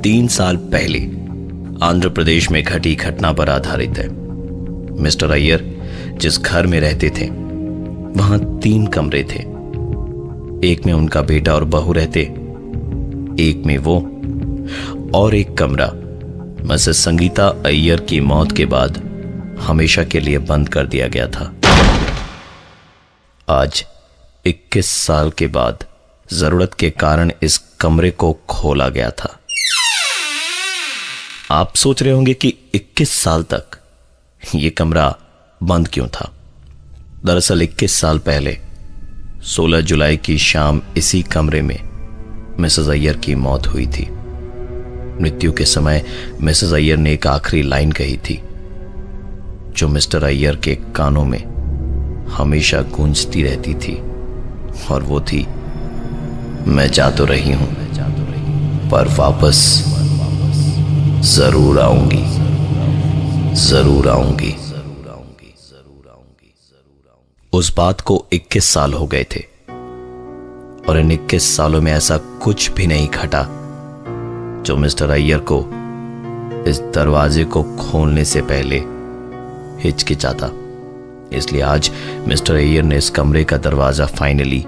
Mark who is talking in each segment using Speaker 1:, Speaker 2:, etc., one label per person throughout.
Speaker 1: 3 साल पहले आंध्र प्रदेश में घटी घटना पर आधारित है। मिस्टर अय्यर जिस घर में रहते थे वहां 3 कमरे थे। एक में उनका बेटा और बहू रहते, एक में वो, और एक कमरा मिसेस संगीता अय्यर की मौत के बाद हमेशा के लिए बंद कर दिया गया था। आज 21 साल के बाद जरूरत के कारण इस कमरे को खोला गया था। आप सोच रहे होंगे कि 21 साल तक यह कमरा बंद क्यों था। दरअसल 21 साल पहले 16 जुलाई की शाम इसी कमरे में मिसेस अय्यर की मौत हुई थी। मृत्यु के समय मिसेस अय्यर ने एक आखिरी लाइन कही थी जो मिस्टर अय्यर के कानों में हमेशा गूंजती रहती थी, और वो थी, मैं जा तो रही हूं पर वापस जरूर आऊंगी, जरूर आऊंगी। उस बात को 21 साल हो गए थे और इन 21 सालों में ऐसा कुछ भी नहीं घटा जो मिस्टर अय्यर को इस दरवाजे को खोलने से पहले हिचकिचाता। इसलिए आज मिस्टर अय्यर ने इस कमरे का दरवाजा फाइनली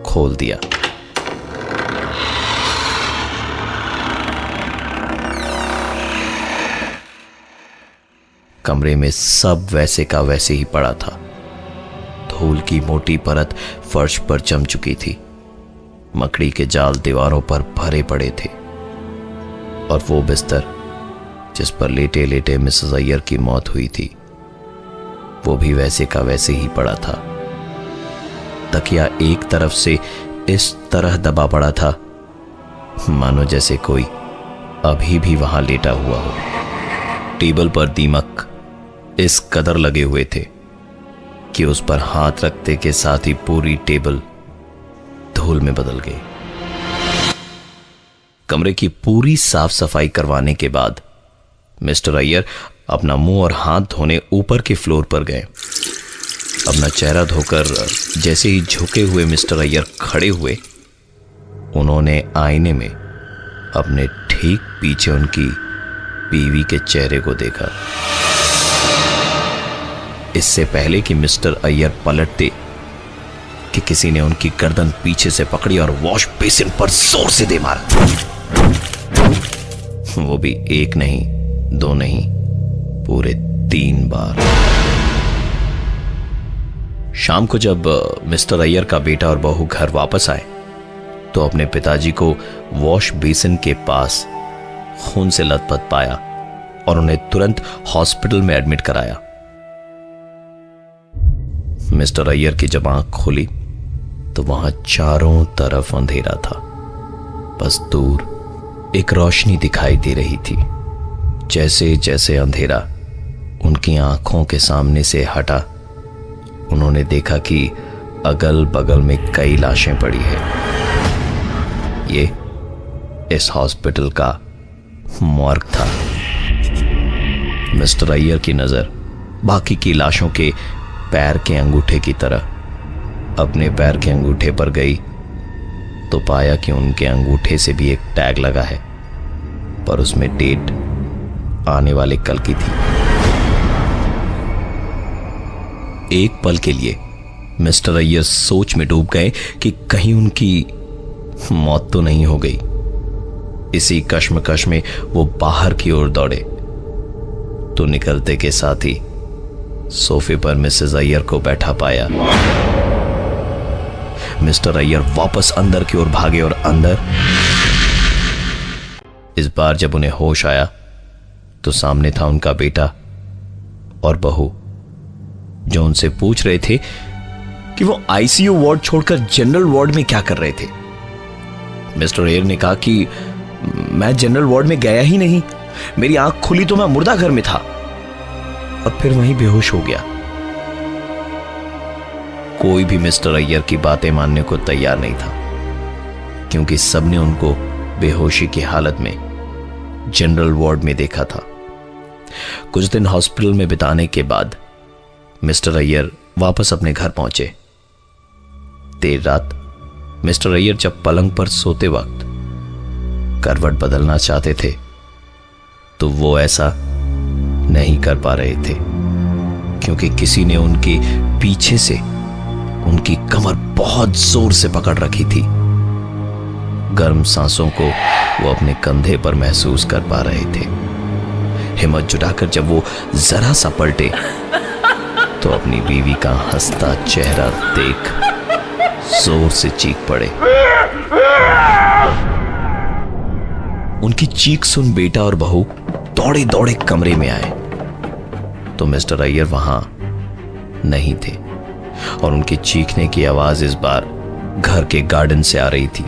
Speaker 1: खोल दिया। कमरे में सब वैसे का वैसे ही पड़ा था। धूल की मोटी परत फर्श पर जम चुकी थी। मकड़ी के जाल दीवारों पर भरे पड़े थे और वो बिस्तर जिस पर लेटे लेटे मिसेस अय्यर की मौत हुई थी वो भी वैसे का वैसे ही पड़ा था। तकिया एक तरफ से इस तरह दबा पड़ा था मानो जैसे कोई अभी भी वहां लेटा हुआ हो। टेबल पर दीमक इस कदर लगे हुए थे कि उस पर हाथ रखते के साथ ही पूरी टेबल धूल में बदल गई। कमरे की पूरी साफ सफाई करवाने के बाद मिस्टर अय्यर अपना मुंह और हाथ धोने ऊपर के फ्लोर पर गए। अपना चेहरा धोकर जैसे ही झुके हुए मिस्टर अय्यर खड़े हुए, उन्होंने आईने में अपने ठीक पीछे उनकी बीवी के चेहरे को देखा। इससे पहले कि मिस्टर अय्यर पलटते कि किसी ने उनकी गर्दन पीछे से पकड़ी और वॉश बेसिन पर जोर से दे मारा। वो भी 1 नहीं, 2 नहीं, पूरे 3 बार। शाम को जब मिस्टर अय्यर का बेटा और बहू घर वापस आए तो अपने पिताजी को वॉश बेसिन के पास खून से लथपथ पाया और उन्हें तुरंत हॉस्पिटल में एडमिट कराया। मिस्टर अय्यर की जब आंख खुली तो वहां चारों तरफ अंधेरा था। बस दूर एक रोशनी दिखाई दे रही थी। जैसे जैसे अंधेरा उनकी आंखों के सामने से हटा, उन्होंने देखा कि अगल बगल में कई लाशें पड़ी है। ये इस हॉस्पिटल का मॉर्ग था। मिस्टर अय्यर की नजर बाकी की लाशों के पैर के अंगूठे की तरह अपने पैर के अंगूठे पर गई तो पाया कि उनके अंगूठे से भी एक टैग लगा है, पर उसमें डेट आने वाले कल की थी। एक पल के लिए मिस्टर अय्यर सोच में डूब गए कि कहीं उनकी मौत तो नहीं हो गई। इसी कश्मकश में वो बाहर की ओर दौड़े तो निकलते के साथ ही सोफे पर मिसेस अय्यर को बैठा पाया। मिस्टर अय्यर वापस अंदर की ओर भागे और अंदर इस बार जब उन्हें होश आया तो सामने था उनका बेटा और बहू, जो उनसे पूछ रहे थे कि वो आईसीयू वार्ड छोड़कर जनरल वार्ड में क्या कर रहे थे। मिस्टर अय्यर ने कहा कि मैं जनरल वार्ड में गया ही नहीं, मेरी आंख खुली तो मैं मुर्दा घर में था और फिर वहीं बेहोश हो गया। कोई भी मिस्टर अय्यर की बातें मानने को तैयार नहीं था, क्योंकि सबने उनको बेहोशी की हालत में जनरल वार्ड में देखा था। कुछ दिन हॉस्पिटल में बिताने के बाद मिस्टर अय्यर वापस अपने घर पहुंचे। देर रात मिस्टर अय्यर जब पलंग पर सोते वक्त करवट बदलना चाहते थे तो वो ऐसा नहीं कर पा रहे थे, क्योंकि किसी ने उनके पीछे से उनकी कमर बहुत जोर से पकड़ रखी थी। गर्म सांसों को वो अपने कंधे पर महसूस कर पा रहे थे। हिम्मत जुटाकर जब वो जरा सा पलटे तो अपनी बीवी का हंसता चेहरा देख जोर से चीख पड़े। उनकी चीख सुन बेटा और बहू दौड़े दौड़े कमरे में आए तो मिस्टर अय्यर वहां नहीं थे और उनके चीखने की आवाज इस बार घर के गार्डन से आ रही थी।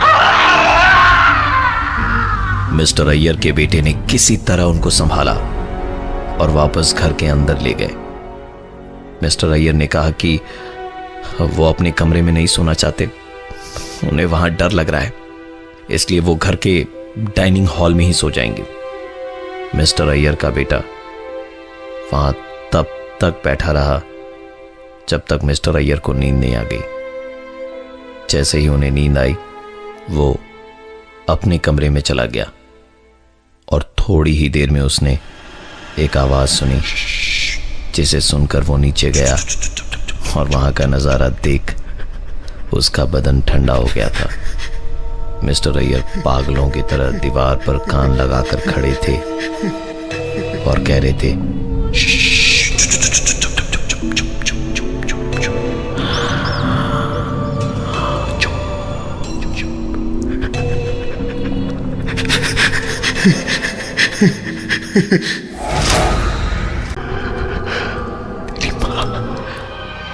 Speaker 1: मिस्टर अय्यर के बेटे ने किसी तरह उनको संभाला और वापस घर के अंदर ले गए। मिस्टर अय्यर ने कहा कि वो अपने कमरे में नहीं सोना चाहते, उन्हें वहां डर लग रहा है, इसलिए वो घर के डाइनिंग हॉल में ही सो जाएंगे। मिस्टर अय्यर का बेटा वहां तब तक बैठा रहा जब तक मिस्टर अय्यर को नींद नहीं आ गई। जैसे ही उन्हें नींद आई वो अपने कमरे में चला गया और थोड़ी ही देर में उसने एक आवाज सुनी, जिसे सुनकर वो नीचे गया और वहां का नजारा देख उसका बदन ठंडा हो गया था। मिस्टर अय्यर पागलों की तरह दीवार पर कान लगाकर खड़े थे और कह रहे थे,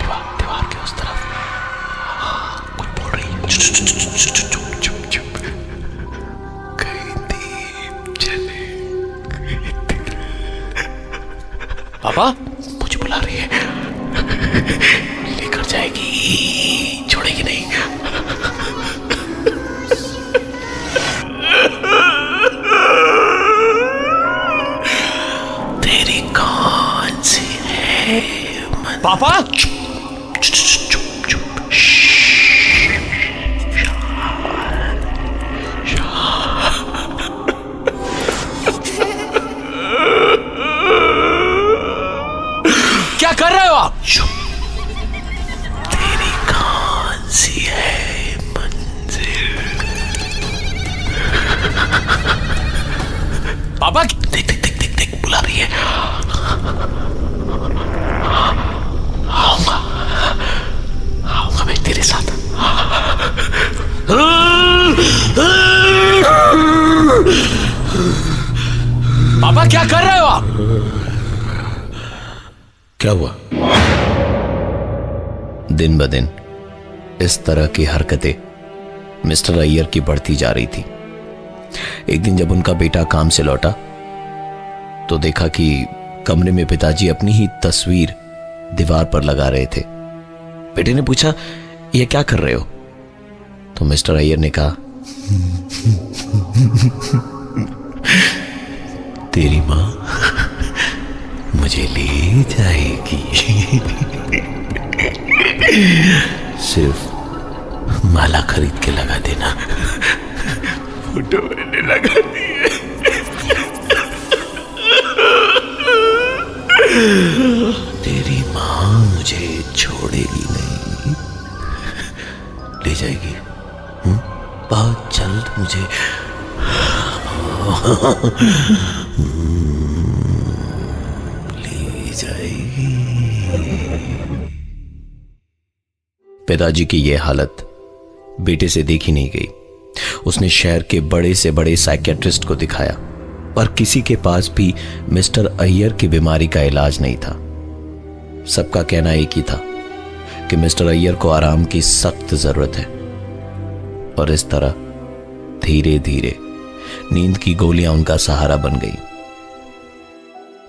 Speaker 1: दीवार के उस तरफ कुछ बोल रही है। पापा मुझे बुला रही है, लेकर जाएगी, छोड़ेगी नहीं। तेरी कौन सी है पापा? चुप चुप चुप। क्या कर रहे हो आप? तेरी कौन सी है मंजिल? पापा देख देख देख देख देख बुला रही है। आऊंगा आऊंगा मैं तेरे साथ। पापा क्या कर रहे हो आप? क्या हुआ? दिन ब दिन इस तरह की हरकतें मिस्टर अय्यर की बढ़ती जा रही थी। एक दिन जब उनका बेटा काम से लौटा तो देखा कि कमरे में पिताजी अपनी ही तस्वीर दीवार पर लगा रहे थे। बेटे ने पूछा, ये क्या कर रहे हो? तो मिस्टर अय्यर ने कहा, तेरी मां मुझे ले जाएगी, सिर्फ माला खरीद के लगा देना। फोटो मैंने लगा दी है। तेरी मां मुझे छोड़ेगी नहीं, ले जाएगी बहुत जल्द मुझे। पिताजी की यह हालत बेटे से देखी नहीं गई। उसने शहर के बड़े से बड़े साइकियाट्रिस्ट को दिखाया, पर किसी के पास भी मिस्टर अय्यर की बीमारी का इलाज नहीं था। सबका कहना एक ही था कि मिस्टर अय्यर को आराम की सख्त जरूरत है। और इस तरह धीरे धीरे नींद की गोलियां उनका सहारा बन गई।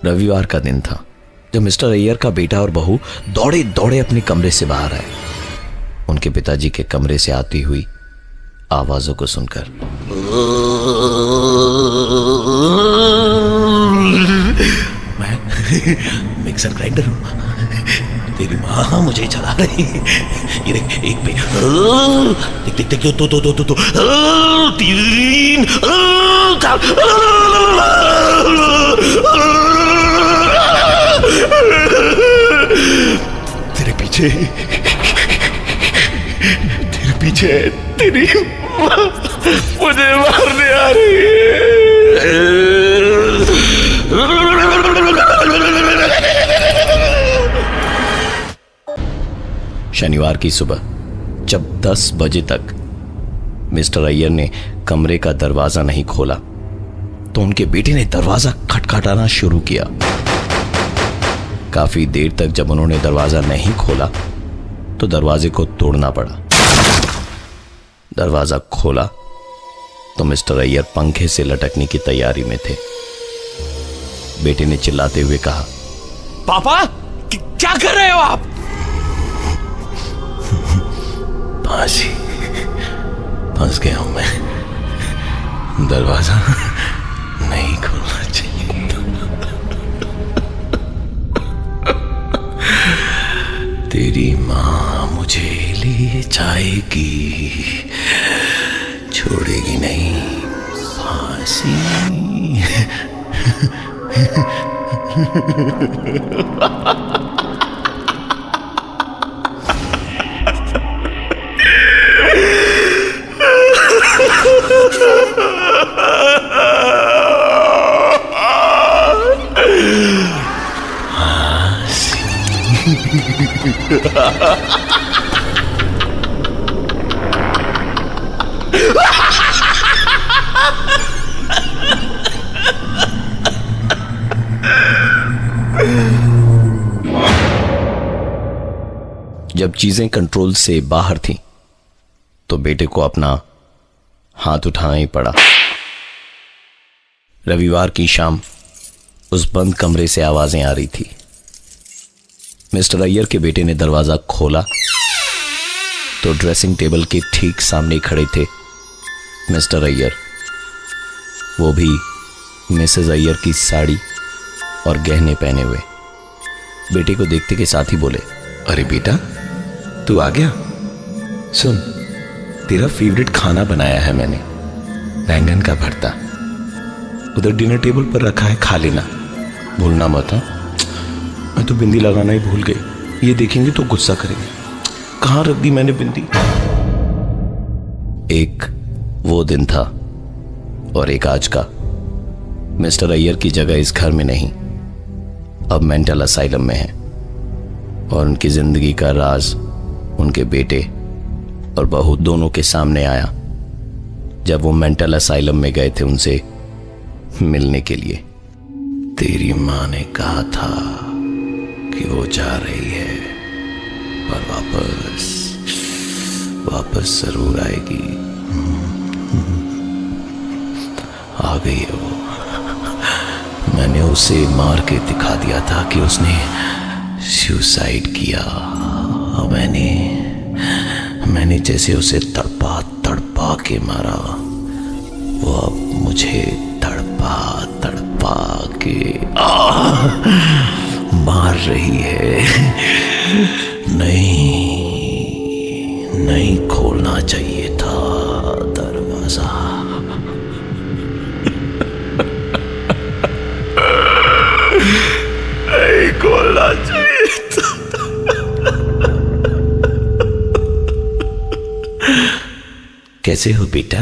Speaker 1: रविवार का दिन था जब मिस्टर अय्यर का बेटा और बहू दौड़े दौड़े अपने कमरे से बाहर आए, उनके पिताजी के कमरे से आती हुई आवाजों को सुनकर। मैं मिक्सर ग्राइंडर हूं,
Speaker 2: तेरी माँ मुझे चला रही है। ये देख, एक पे देख देख देख, तो 3 4 तेरे पीछे तेरी माँ मुझे मारने आ रही है।
Speaker 1: शनिवार की सुबह जब 10 बजे तक मिस्टर अय्यर ने कमरे का दरवाजा नहीं खोला तो उनके बेटे ने दरवाजा खटखटाना शुरू किया। काफी देर तक जब उन्होंने दरवाजा नहीं खोला तो दरवाजे को तोड़ना पड़ा। दरवाजा खोला तो मिस्टर अय्यर पंखे से लटकने की तैयारी में थे। बेटे ने चिल्लाते हुए कहा,
Speaker 2: पापा क्या कर रहे हो आप?
Speaker 1: फंस गया हूं मैं, दरवाजा नहीं खोलना चाहिए था। तेरी माँ मुझे ले जाएगी, छोड़ेगी नहीं, फांसी। जब चीजें कंट्रोल से बाहर थीं, तो बेटे को अपना हाथ उठाना ही पड़ा। रविवार की शाम उस बंद कमरे से आवाजें आ रही थी। मिस्टर अय्यर के बेटे ने दरवाजा खोला तो ड्रेसिंग टेबल के ठीक सामने खड़े थे मिस्टर अय्यर, वो भी मिसेस अय्यर की साड़ी और गहने पहने हुए। बेटे को देखते के साथ ही बोले,
Speaker 2: अरे बेटा तू आ गया। सुन, तेरा फेवरेट खाना बनाया है मैंने, बैंगन का भरता। उधर डिनर टेबल पर रखा है, खा लेना, भूलना मत। हाँ, मैं तो बिंदी लगाना ही भूल गई, ये देखेंगे तो गुस्सा करेंगे। कहाँ रख दी मैंने बिंदी?
Speaker 1: एक वो दिन था और एक आज का। मिस्टर अय्यर की जगह इस घर में नहीं, अब मेंटल असाइलम में है, और उनकी जिंदगी का राज उनके बेटे और बहू दोनों के सामने आया जब वो मेंटल असाइलम में गए थे उनसे मिलने के लिए। तेरी माँ ने कहा था कि वो जा रही है, पर वापस जरूर आएगी। आ गई है वो। मैंने उसे मार के दिखा दिया था कि उसने सुसाइड किया। मैंने जैसे उसे तड़पा तड़पा के मारा, वो अब मुझे तड़पा के मार रही है। नहीं खोलना चाहिए था दरवाजा।
Speaker 2: नहीं खोलना चाहिए था।
Speaker 1: कैसे हो बेटा?